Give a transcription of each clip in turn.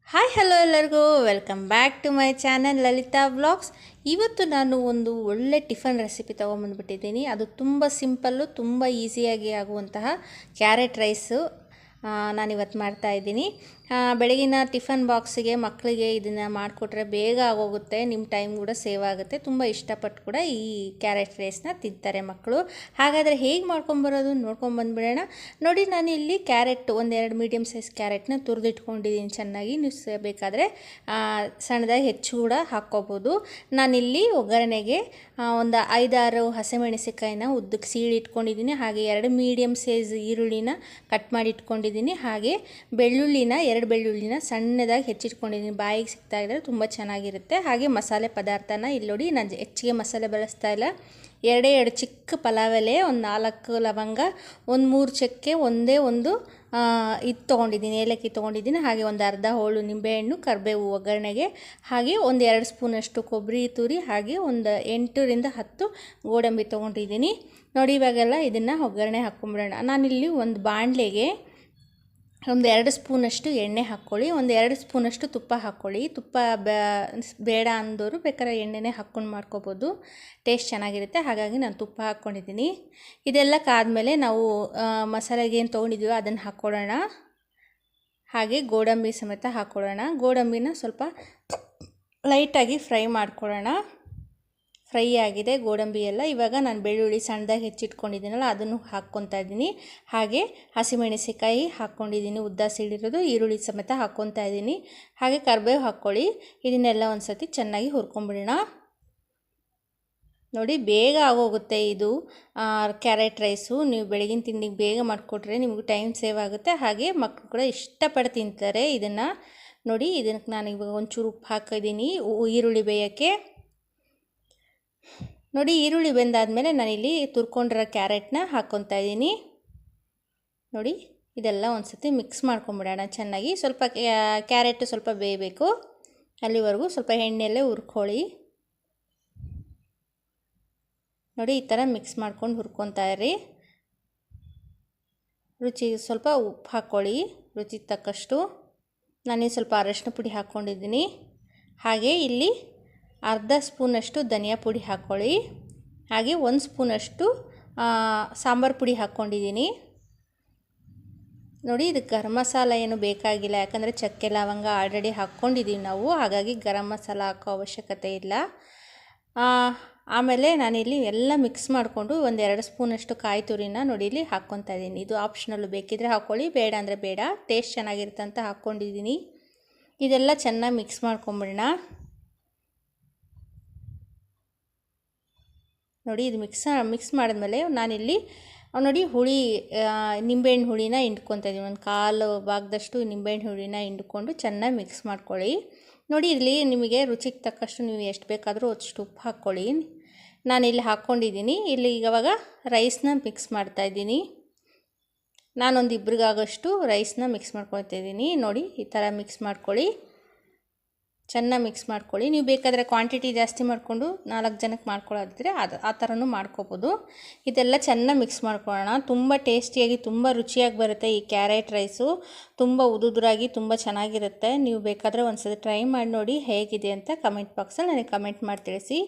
Hi hello ಎಲ್ಲರಿಗೂ welcome back to my channel Lalitha vlogs. ಇವತ್ತು ನಾನು ಒಂದು ಒಳ್ಳೆ ಟಿಫನ್ ರೆಸಿಪಿ ತೊಗೊಂಬಂದ್ಬಿಟ್ಟಿದ್ದೀನಿ. ಅದು ತುಂಬ ಸಿಂಪಲ್ಲು, ತುಂಬ ಈಸಿಯಾಗಿ ಆಗುವಂತಹ ಕ್ಯಾರೆಟ್ ರೈಸು ನಾನಿವತ್ತು ಮಾಡ್ತಾಯಿದ್ದೀನಿ. ಬೆಳಗಿನ ಟಿಫನ್ ಬಾಕ್ಸಿಗೆ ಮಕ್ಕಳಿಗೆ ಇದನ್ನು ಮಾಡಿಕೊಟ್ರೆ ಬೇಗ ಆಗೋಗುತ್ತೆ, ನಿಮ್ಮ ಟೈಮ್ ಕೂಡ ಸೇವ್ ಆಗುತ್ತೆ. ತುಂಬ ಇಷ್ಟಪಟ್ಟು ಕೂಡ ಈ ಕ್ಯಾರೆಟ್ ರೈಸ್ನ ತಿಂತಾರೆ ಮಕ್ಕಳು. ಹಾಗಾದರೆ ಹೇಗೆ ಮಾಡ್ಕೊಂಬರೋದು ನೋಡ್ಕೊಂಬಂದ್ಬಿಡೋಣ. ನೋಡಿ, ನಾನು ಇಲ್ಲಿ ಕ್ಯಾರೆಟ್ ಒಂದೆರಡು ಮೀಡಿಯಮ್ ಸೈಜ್ ಕ್ಯಾರೆಟ್ನ ತುರಿದಿಟ್ಕೊಂಡಿದ್ದೀನಿ ಚೆನ್ನಾಗಿ. ನೀವು ಬೇಕಾದರೆ ಸಣ್ಣದಾಗಿ ಹೆಚ್ಚು ಕೂಡ ಹಾಕ್ಕೋಬೋದು. ನಾನಿಲ್ಲಿ ಒಗ್ಗರಣೆಗೆ ಒಂದು 5-6 ಹಸಿಮೆಣಸಿಕಾಯಿನ ಉದ್ದಕ್ಕೆ ಸೀಳಿಟ್ಕೊಂಡಿದ್ದೀನಿ. ಹಾಗೆ 2 ಮೀಡಿಯಮ್ ಸೈಜ್ ಈರುಳ್ಳಿನ ಕಟ್ ಮಾಡಿ ಇಟ್ಕೊಂಡಿದ್ದೀನಿ. ಹಾಗೆ ಬೆಳ್ಳುಳ್ಳಿನ 2 ಬೆಳ್ಳುಳ್ಳಿನ ಸಣ್ಣದಾಗಿ ಹೆಚ್ಚಿಟ್ಕೊಂಡಿದ್ದೀನಿ. ಬಾಯಿಗೆ ಸಿಗ್ತಾ ಇದ್ದರೆ ತುಂಬ ಚೆನ್ನಾಗಿರುತ್ತೆ. ಹಾಗೆ ಮಸಾಲೆ ಪದಾರ್ಥನ ಇಲ್ಲಿ ನೋಡಿ, ನಾನು ಹೆಚ್ಚಿಗೆ ಮಸಾಲೆ ಬಳಸ್ತಾ ಇಲ್ಲ. 2 ಚಿಕ್ಕ ಪಲಾವ್ ಎಲೆ, ಒಂದು 4 ಲವಂಗ, ಒಂದು 3 ಚಕ್ಕೆ, ಒಂದೇ ಒಂದು ಇದು ತೊಗೊಂಡಿದ್ದೀನಿ, ಏಲಕ್ಕಿ ತೊಗೊಂಡಿದ್ದೀನಿ. ಹಾಗೆ ಒಂದು ಅರ್ಧ ಹೋಳು ನಿಂಬೆಹಣ್ಣು, ಕರಿಬೇವು ಒಗ್ಗರಣೆಗೆ, ಹಾಗೆ ಒಂದು 2 ಸ್ಪೂನಷ್ಟು ಕೊಬ್ಬರಿ ತುರಿ, ಹಾಗೆ ಒಂದು 8ರಿಂದ 10 ಗೋಡಂಬಿ ತೊಗೊಂಡಿದ್ದೀನಿ. ನೋಡಿ, ಇವಾಗೆಲ್ಲ ಇದನ್ನು ಒಗ್ಗರಣೆ ಹಾಕ್ಕೊಂಬಿಡೋಣ. ನಾನಿಲ್ಲಿ ಒಂದು ಬಾಣಲೆಗೆ ಒಂದು 2 ಸ್ಪೂನಷ್ಟು ಎಣ್ಣೆ ಹಾಕ್ಕೊಳ್ಳಿ, ಒಂದು 2 ಸ್ಪೂನಷ್ಟು ತುಪ್ಪ ಹಾಕ್ಕೊಳ್ಳಿ. ತುಪ್ಪ ಬೇಡ ಅಂದವರು ಬೇಕಾದ್ರೆ ಎಣ್ಣೆನೇ ಹಾಕ್ಕೊಂಡು ಮಾಡ್ಕೋಬೋದು, ಟೇಸ್ಟ್ ಚೆನ್ನಾಗಿರುತ್ತೆ. ಹಾಗಾಗಿ ನಾನು ತುಪ್ಪ ಹಾಕ್ಕೊಂಡಿದ್ದೀನಿ. ಇದೆಲ್ಲಕ್ಕಾದಮೇಲೆ ನಾವು ಮಸಾಲೆಗೆ ಏನು ತೊಗೊಂಡಿದ್ದೀವೋ ಅದನ್ನು ಹಾಕ್ಕೊಳ್ಳೋಣ. ಹಾಗೆ ಗೋಡಂಬಿ ಸಮೇತ ಹಾಕ್ಕೊಳ್ಳೋಣ. ಗೋಡಂಬಿನ ಸ್ವಲ್ಪ ಲೈಟಾಗಿ ಫ್ರೈ ಮಾಡ್ಕೊಳ್ಳೋಣ. ಫ್ರೈ ಆಗಿದೆ ಗೋಡಂಬಿ ಎಲ್ಲ. ಇವಾಗ ನಾನು ಬೆಳ್ಳುಳ್ಳಿ ಸಣ್ಣದಾಗಿ ಹೆಚ್ಚಿಟ್ಕೊಂಡಿದ್ದೀನಲ್ಲ ಅದನ್ನು ಹಾಕ್ಕೊತಾ ಇದ್ದೀನಿ. ಹಾಗೆ ಹಸಿಮೆಣಸಿಕಾಯಿ ಹಾಕ್ಕೊಂಡಿದ್ದೀನಿ, ಉದ್ದ ಸೀಳಿರೋದು. ಈರುಳ್ಳಿ ಸಮೇತ ಹಾಕ್ಕೊತಾ ಇದ್ದೀನಿ. ಹಾಗೆ ಕರಿಬೇವು ಹಾಕ್ಕೊಳ್ಳಿ. ಇದನ್ನೆಲ್ಲ ಒಂದು ಸತಿ ಚೆನ್ನಾಗಿ ಹುರ್ಕೊಂಬಿಡೋಣ. ನೋಡಿ, ಬೇಗ ಆಗೋಗುತ್ತೆ ಇದು ಕ್ಯಾರೆಟ್ ರೈಸು. ನೀವು ಬೆಳಗಿನ ತಿಂಡಿಗೆ ಬೇಗ ಮಾಡಿಕೊಟ್ರೆ ನಿಮಗೆ ಟೈಮ್ ಸೇವ್ ಆಗುತ್ತೆ. ಹಾಗೆ ಮಕ್ಕಳು ಕೂಡ ಇಷ್ಟಪಟ್ಟು ತಿಂತಾರೆ ಇದನ್ನು. ನೋಡಿ, ಇದಕ್ಕೆ ನಾನು ಇವಾಗ ಒಂಚೂರು ಉಪ್ಪು ಹಾಕಿದ್ದೀನಿ ಈರುಳ್ಳಿ ಬೇಯೋಕ್ಕೆ. ನೋಡಿ, ಈರುಳ್ಳಿ ಬೆಂದಾದಮೇಲೆ ನಾನಿಲ್ಲಿ ತುರ್ಕೊಂಡಿರೋ ಕ್ಯಾರೆಟ್ನ ಹಾಕ್ಕೊತಾ ಇದ್ದೀನಿ. ನೋಡಿ, ಇದೆಲ್ಲ ಒಂದು ಸತಿ ಮಿಕ್ಸ್ ಮಾಡ್ಕೊಂಬಿಡೋಣ ಚೆನ್ನಾಗಿ. ಸ್ವಲ್ಪ ಕ್ಯಾರೆಟು ಸ್ವಲ್ಪ ಬೇಯಬೇಕು, ಅಲ್ಲಿವರೆಗೂ ಸ್ವಲ್ಪ ಎಣ್ಣೆಯಲ್ಲೇ ಹುರ್ಕೊಳ್ಳಿ. ನೋಡಿ, ಈ ಥರ ಮಿಕ್ಸ್ ಮಾಡ್ಕೊಂಡು ಹುರ್ಕೊತಾ ಇರಿ. ರುಚಿಗೆ ಸ್ವಲ್ಪ ಉಪ್ಪು ಹಾಕ್ಕೊಳ್ಳಿ, ರುಚಿಗೆ ತಕ್ಕಷ್ಟು. ನಾನಿಲ್ಲಿ ಸ್ವಲ್ಪ ಅರಶಿನ ಪುಡಿ ಹಾಕ್ಕೊಂಡಿದ್ದೀನಿ. ಹಾಗೆ ಇಲ್ಲಿ ಅರ್ಧ ಸ್ಪೂನಷ್ಟು ಧನಿಯಾ ಪುಡಿ ಹಾಕ್ಕೊಳ್ಳಿ. ಹಾಗೆ 1 ಸ್ಪೂನಷ್ಟು ಸಾಂಬಾರು ಪುಡಿ ಹಾಕ್ಕೊಂಡಿದ್ದೀನಿ. ನೋಡಿ, ಇದಕ್ಕೆ ಗರಂ ಮಸಾಲ ಏನು ಬೇಕಾಗಿಲ್ಲ, ಯಾಕಂದರೆ ಚಕ್ಕೆ ಲವಂಗ ಆಲ್ರೆಡಿ ಹಾಕ್ಕೊಂಡಿದ್ದೀವಿ ನಾವು. ಹಾಗಾಗಿ ಗರಂ ಮಸಾಲ ಹಾಕೋ ಅವಶ್ಯಕತೆ ಇಲ್ಲ. ಆಮೇಲೆ ನಾನಿಲ್ಲಿ ಎಲ್ಲ ಮಿಕ್ಸ್ ಮಾಡಿಕೊಂಡು ಒಂದು 2 ಸ್ಪೂನಷ್ಟು ಕಾಯಿ ತುರಿನ ನೋಡಿ ಇಲ್ಲಿ ಹಾಕ್ಕೊತಾ ಇದ್ದೀನಿ. ಇದು ಆಪ್ಷನಲ್ಲು, ಬೇಕಿದ್ದರೆ ಹಾಕ್ಕೊಳ್ಳಿ, ಬೇಡ ಅಂದರೆ ಬೇಡ. ಟೇಸ್ಟ್ ಚೆನ್ನಾಗಿರುತ್ತೆ ಅಂತ ಹಾಕ್ಕೊಂಡಿದ್ದೀನಿ. ಇದೆಲ್ಲ ಚೆನ್ನಾಗಿ ಮಿಕ್ಸ್ ಮಾಡ್ಕೊಂಬಿಡೋಣ. ನೋಡಿ, ಇದು ಮಿಕ್ಸ್ ಮಾಡಿದ್ಮೇಲೆ ನಾನಿಲ್ಲಿ ನೋಡಿ ನಿಂಬೆಹಣ್ಣು ಹುಳಿನ ಹಿಂಡ್ಕೊತಾ ಇದ್ದೀನಿ. ಒಂದು 1/4 ಭಾಗದಷ್ಟು ನಿಂಬೆಹಣ್ಣು ಹುಳಿನ ಹಿಂಡ್ಕೊಂಡು ಚೆನ್ನಾಗಿ ಮಿಕ್ಸ್ ಮಾಡ್ಕೊಳ್ಳಿ. ನೋಡಿ, ಇಲ್ಲಿ ನಿಮಗೆ ರುಚಿಗೆ ತಕ್ಕಷ್ಟು ನೀವು ಎಷ್ಟು ಬೇಕಾದರೂ ಅಷ್ಟು ಉಪ್ಪು ಹಾಕ್ಕೊಳ್ಳಿ. ನಾನಿಲ್ಲಿ ಹಾಕ್ಕೊಂಡಿದ್ದೀನಿ. ಇಲ್ಲಿ ಇವಾಗ ರೈಸ್ನ ಮಿಕ್ಸ್ ಮಾಡ್ತಾಯಿದ್ದೀನಿ. ನಾನೊಂದು ಇಬ್ಬರಿಗಾಗೋಷ್ಟು ರೈಸ್ನ ಮಿಕ್ಸ್ ಮಾಡ್ಕೊಳ್ತಾ ಇದ್ದೀನಿ. ನೋಡಿ, ಈ ಥರ ಮಿಕ್ಸ್ ಮಾಡ್ಕೊಳ್ಳಿ, ಚೆನ್ನಾಗಿ ಮಿಕ್ಸ್ ಮಾಡ್ಕೊಳ್ಳಿ. ನೀವು ಬೇಕಾದರೆ ಕ್ವಾಂಟಿಟಿ ಜಾಸ್ತಿ ಮಾಡಿಕೊಂಡು 4 ಜನಕ್ಕೆ ಮಾಡ್ಕೊಳ್ಳೋದಿದ್ರೆ ಆ ಥರನೂ ಮಾಡ್ಕೋಬೋದು. ಇದೆಲ್ಲ ಚೆನ್ನಾಗಿ ಮಿಕ್ಸ್ ಮಾಡ್ಕೊಳ್ಳೋಣ. ತುಂಬ ಟೇಸ್ಟಿಯಾಗಿ, ತುಂಬ ರುಚಿಯಾಗಿ ಬರುತ್ತೆ ಈ ಕ್ಯಾರೆಟ್ ರೈಸು. ತುಂಬ ಉದುರಾಗಿ ತುಂಬ ಚೆನ್ನಾಗಿರುತ್ತೆ. ನೀವು ಬೇಕಾದರೆ ಒಂದ್ಸತಿ ಟ್ರೈ ಮಾಡಿ ನೋಡಿ ಹೇಗಿದೆ ಅಂತ ಕಮೆಂಟ್ ಬಾಕ್ಸಲ್ಲಿ ನನಗೆ ಕಮೆಂಟ್ ಮಾಡಿ ತಿಳಿಸಿ.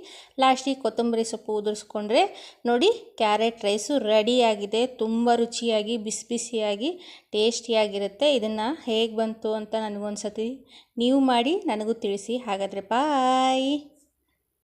ಲಾಸ್ಟಿಗೆ ಕೊತ್ತಂಬರಿ ಸೊಪ್ಪು ಉದುರಿಸ್ಕೊಂಡ್ರೆ ನೋಡಿ, ಕ್ಯಾರೆಟ್ ರೈಸು ರೆಡಿಯಾಗಿದೆ. ತುಂಬ ರುಚಿಯಾಗಿ, ಬಿಸಿ ಬಿಸಿಯಾಗಿ, ಟೇಸ್ಟಿಯಾಗಿರುತ್ತೆ. ಇದನ್ನು ಹೇಗೆ ಬಂತು ಅಂತ ನನಗೊಂದು ಸತಿ ನೀವು ಮಾಡಿ ನನಗೂ ತಿಳಿಸಿ. ಹಾಗಾದರೆ ಬಾಯ್.